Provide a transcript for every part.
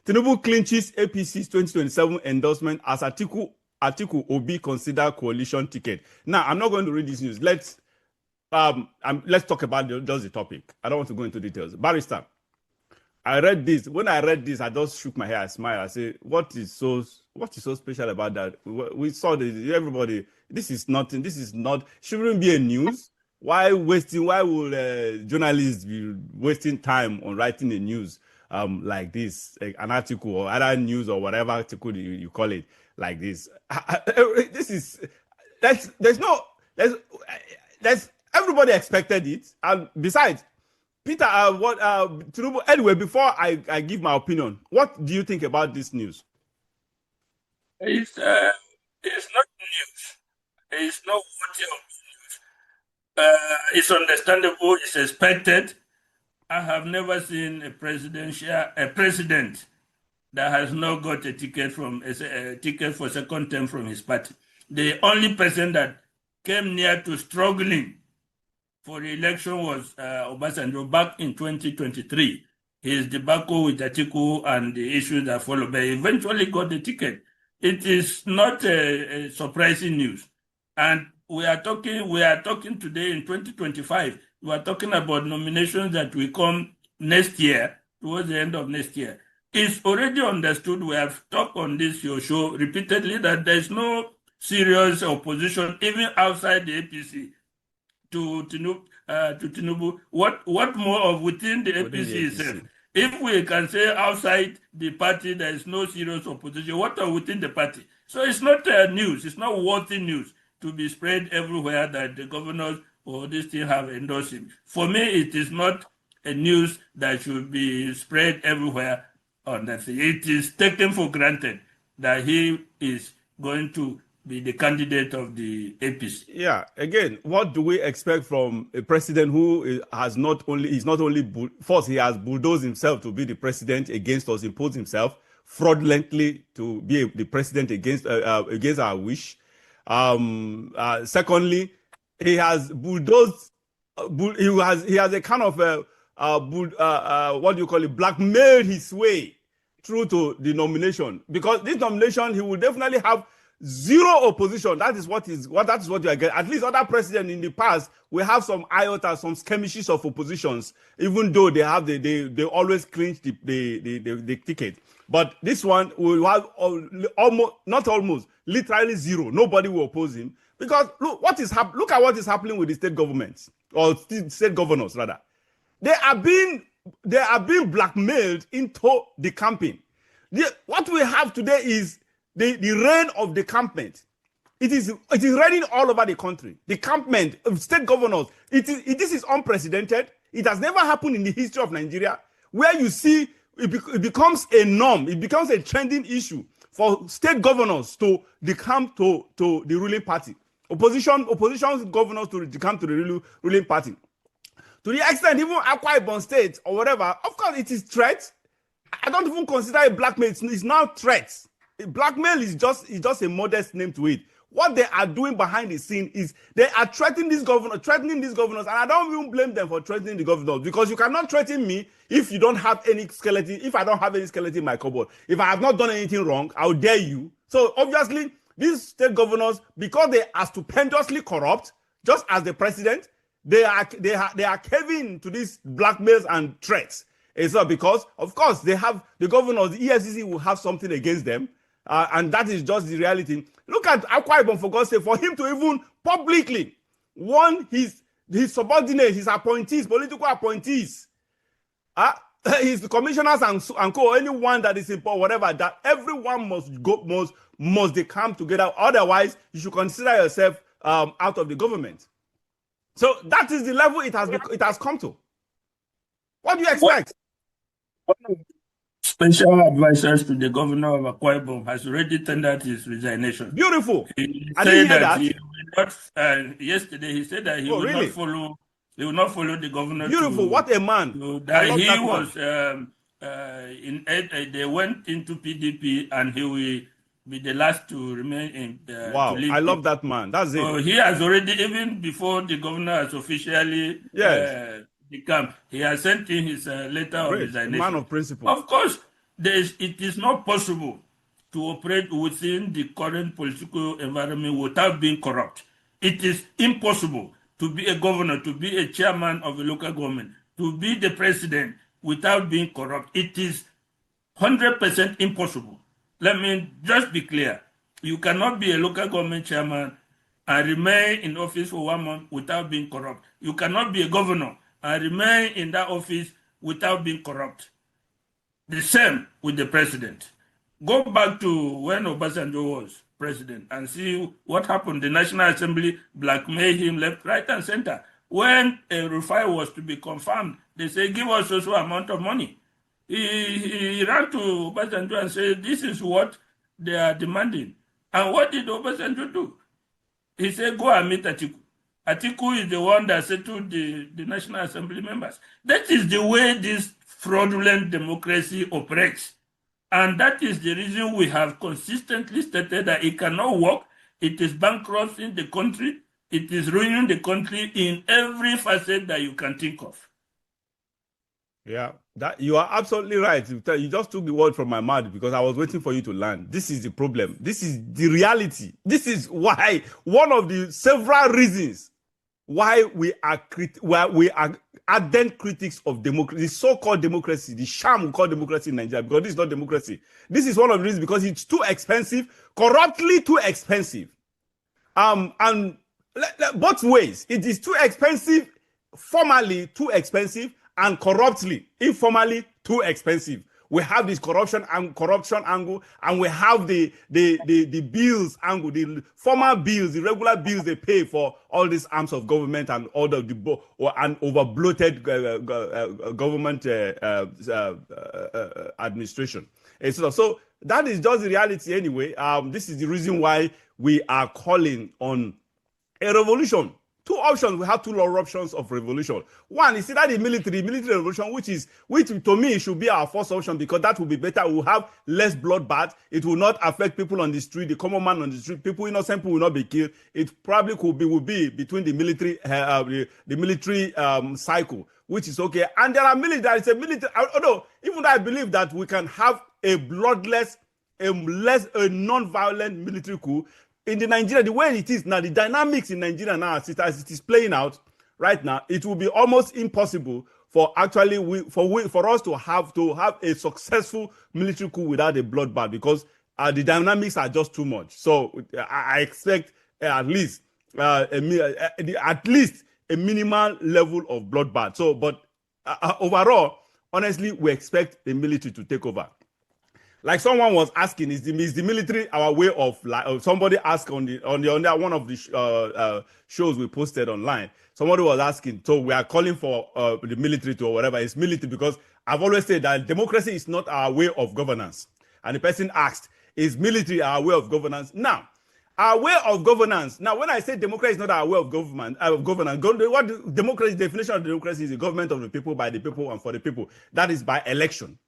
Tinubu clinches APC's 2027 endorsement as Atiku Obi consider coalition ticket. Now, I'm not going to read this news. Let's talk about just the topic. I don't want to go into details. Barrister, I read this. When I read this, I just shook my head. I smiled. I said, "What is so special about that?" We saw this. Everybody. This is nothing. This is not. Shouldn't be a news. Why wasting? Why will journalists be wasting time on writing a news like this, like an article or other news or whatever article you call it like this? This is there's everybody expected it, and besides. Peter, Tinubu, anyway, before I give my opinion, what do you think about this news? It's not news. It's not worthy of news. It's understandable. It's expected. I have never seen a president that has not got a ticket for second term from his party. The only person that came near to struggling for the election was Obasanjo back in 2023. His debacle with Atiku and the issues that followed, but he eventually got the ticket. It is not a surprising news. And we are talking today in 2025. We are talking about nominations that will come next year, towards the end of next year. It's already understood, we have talked on this your show repeatedly, that there's no serious opposition, even outside the APC, to Tinubu. What more of within the APC itself? If we can say outside the party there is no serious opposition, what are within the party? So it's not news. It's not worthy news to be spread everywhere that the governors or this thing have endorsed him. For me, it is not a news that should be spread everywhere on that thing. It is taken for granted that he is going to be the candidate of the APC. Yeah, again, what do we expect from a president who he has bulldozed himself to be the president against us, imposed himself fraudulently to be the president against our wish. Secondly, he has bulldozed. He has a kind of what do you call it? Blackmailed his way through to the nomination, because this nomination he will definitely have zero opposition. That is what you are getting. At least other presidents in the past will have some iota, some skirmishes of oppositions, even though they have they always clinch the ticket. But this one will have literally zero. Nobody will oppose him, because look at what is happening with the state governments, or state governors rather. They are being blackmailed into the campaign. What we have today is the reign of the campment. It is raining all over the country. The campment of state governors. This is unprecedented. It has never happened in the history of Nigeria, where you see it becomes a norm. It becomes a trending issue for state governors to decamp to the ruling party. Opposition governors to decamp to the ruling party. To the extent even Akwa Ibom State or whatever, of course it is threat. I don't even consider it blackmail. It's now threats. Blackmail is just a modest name to it. What they are doing behind the scene is they are threatening these governors, and I don't even blame them for threatening the governors, because you cannot threaten me if you don't have any skeleton. If I don't have any skeleton in my cupboard, if I have not done anything wrong, I'll dare you. So obviously, these state governors, because they are stupendously corrupt, just as the president, they are caving to these blackmails and threats. It's not because, of course, they have the governors, the EFCC will have something against them. And that is just the reality. Look at Akwa Ibom, for God's sake, for him to even publicly warn his subordinates, his appointees, political appointees, his commissioners and co, anyone that is important, whatever, that everyone must they come together. Otherwise, you should consider yourself out of the government. So that is the level it has come to. What do you expect? Special advisors to the governor of Akwa Ibom has already tendered his resignation. Beautiful. He said that he will not. Yesterday, he said that he will not follow. He will not follow the governor. Beautiful. What a man. He was. They went into PDP, and he will be the last to remain in. Wow, I love that man. That's it. So he has already, even before the governor has officially. Yes. The camp. He has sent in his letter of resignation. Man of principle. Of course, It is not possible to operate within the current political environment without being corrupt. It is impossible to be a governor, to be a chairman of a local government, to be the president without being corrupt. It is 100% impossible. Let me just be clear. You cannot be a local government chairman and remain in office for 1 month without being corrupt. You cannot be a governor and remain in that office without being corrupt. The same with the president. Go back to when Obasanjo was president and see what happened. The National Assembly blackmailed him left, right, and center. When a Rufai was to be confirmed, they say, give us also amount of money. He ran to Obasanjo and said, this is what they are demanding. And what did Obasanjo do? He said, go and meet Atiku. Atiku is the one that settled the National Assembly members. That is the way this fraudulent democracy operates. And that is the reason we have consistently stated that it cannot work. It is bankrupting the country. It is ruining the country in every facet that you can think of. Yeah, that you are absolutely right. You just took the word from my mouth because I was waiting for you to land. This is the problem. This is the reality. This is why one of the several reasons why we are ardent critics of democracy, the so-called democracy, the sham we call democracy in Nigeria, because this is not democracy. This is one of the reasons because it's too expensive, corruptly too expensive. And both ways, it is too expensive, formally too expensive, and corruptly, informally too expensive. We have this corruption angle, and we have the bills angle, the formal bills, the regular bills they pay for all these arms of government and all the and over bloated government administration. So that is just the reality anyway. This is the reason why we are calling on a revolution. Two options. We have two options of revolution. One is either the military revolution, which to me should be our first option because that will be better. We will have less bloodbath. It will not affect people on the street, the common man on the street. Innocent people will not be killed. It probably will be between the military cycle, which is okay. And there are military. Although even though I believe that we can have a bloodless, a non-violent military coup. In the Nigeria, the way it is now, the dynamics in Nigeria now, as it is playing out right now, it will be almost impossible for for us to have a successful military coup without a bloodbath because the dynamics are just too much. So I expect at least a minimal level of bloodbath. So, but overall, honestly, we expect the military to take over. Like someone was asking, is the military our way of life? Somebody asked on one of the shows we posted online. Somebody was asking, so we are calling for the military to or whatever. It's military because I've always said that democracy is not our way of governance. And the person asked, is military our way of governance? Now, our way of governance. Now, when I say democracy is not our way of governance, what democracy definition of democracy is the government of the people, by the people, and for the people. That is by election.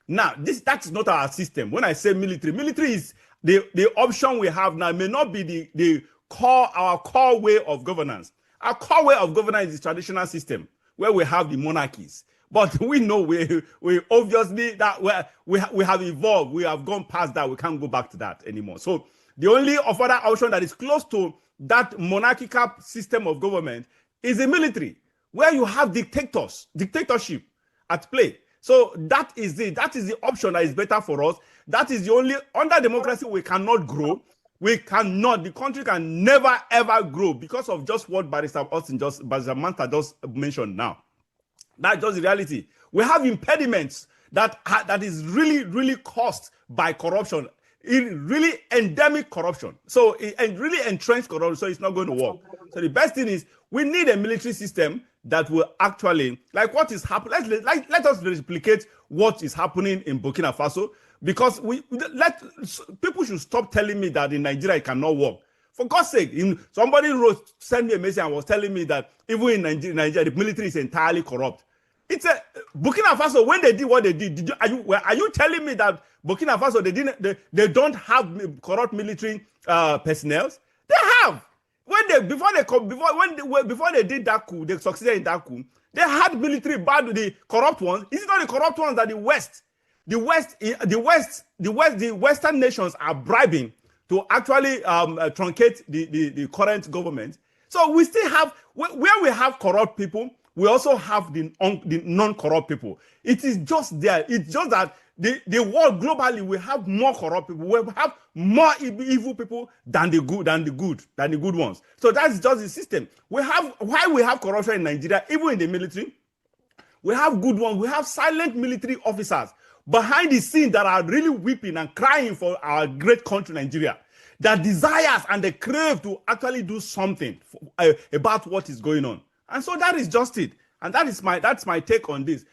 Now, that's not our system. When I say military is the option we have now. May not be our core way of governance. Our core way of governance is the traditional system where we have the monarchies. But we know we obviously that we have evolved. We have gone past that. We can't go back to that anymore. So the only other option that is close to that monarchical system of government is the military, where you have dictatorship at play. So that is the option that is better for us. That is the only, under democracy, we cannot grow. The country can never ever grow because of just what Barrister Manta just mentioned now. That's just the reality. We have impediments that is really, really caused by corruption. Really endemic corruption. So really entrenched corruption. So it's not going to work. So the best thing is we need a military system that will actually, like what is happening, let us replicate what is happening in Burkina Faso, because people should stop telling me that in Nigeria it cannot work. For God's sake, somebody sent me a message and was telling me that even in Nigeria, the military is entirely corrupt. It's Burkina Faso, when they did what they did, are you telling me that Burkina Faso they don't have corrupt military personnel? They have. Before they did that coup, they succeeded in that coup. They had military bad, the corrupt ones. Is it not the corrupt ones that the West the Western nations are bribing to actually truncate the current government. So we still have, where we have corrupt people, we also have the non-corrupt people. It is just there. It's just that the world globally, we have more corrupt people. We have more evil people than the good ones. So that's just the system. Why we have corruption in Nigeria, even in the military. We have good ones. We have silent military officers behind the scene that are really weeping and crying for our great country, Nigeria, that desires and they crave to actually do something about what is going on. And so that is just it. And that's my take on this.